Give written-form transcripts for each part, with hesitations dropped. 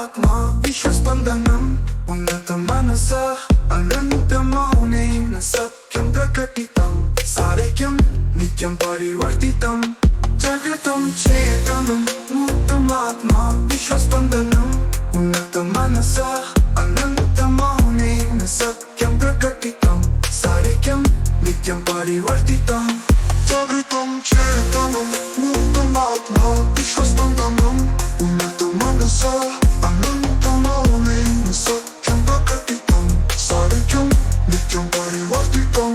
ఉన్నతమాత్మ విశ్వస్పందనం ఉన్నత మనస అనంతమౌనేన సత్యం ప్రకటితం సారేక్యం నిత్యం పరివర్తితం జాగృతం చేతనం ముక్తమాత్మ విశ్వస్పందనం ఉన్నత మనస అనంతమౌనేన సత్యం ప్రకటితం సారేక్యం నిత్యం పరివర్తితం జాగృతం చేతనం ముక్తమాత్మ విశ్వస్పందనం ఉన్నత మనస అనంతమౌనేన సత్యం ప్రకటితం సారేక్యం నిత్యం పరివర్తితం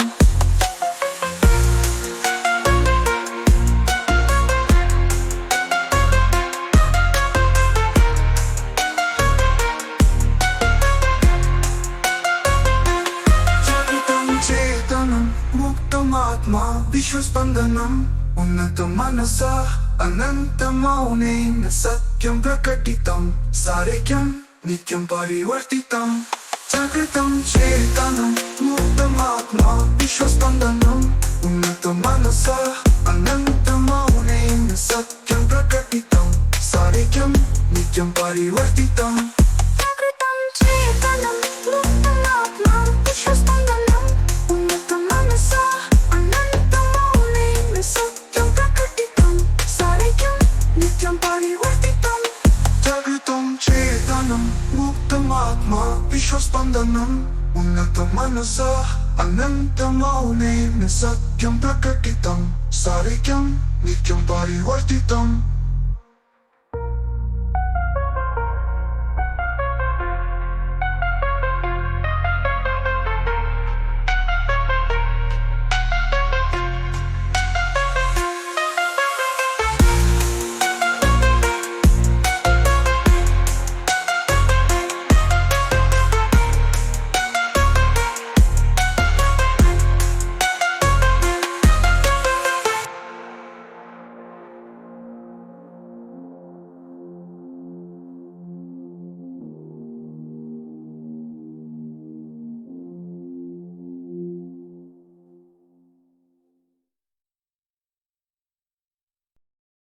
చేతనం ముక్తమాత్మ విశ్వస్పందనం ఉన్నత మనస అనంతమౌనేన సత్యం ప్రకటితం సారేక్యం నిత్యం పరివర్తితం జాగృతం చేతనం ముక్తమాత్మ విశ్వస్పందనం ఉన్నత మనస అనంతమౌనేన సత్యం ప్రకటితం సారేక్యం నిత్యం పరివర్తితం జాగృతం చేతనం ముక్తమాత్మ విశ్వస్పందనం ఉన్నత మనస అనంతమౌనేన సత్యం ప్రకటితం సారేక్యం నిత్యం పరివర్తితం జాగృతం చేతనం ముక్తమాత్మ విశ్వస్పందనం ఉన్నత మనస అనంతమౌనేన సత్యం ప్రకటితం సారేక్యం నిత్యం పరివర్తితం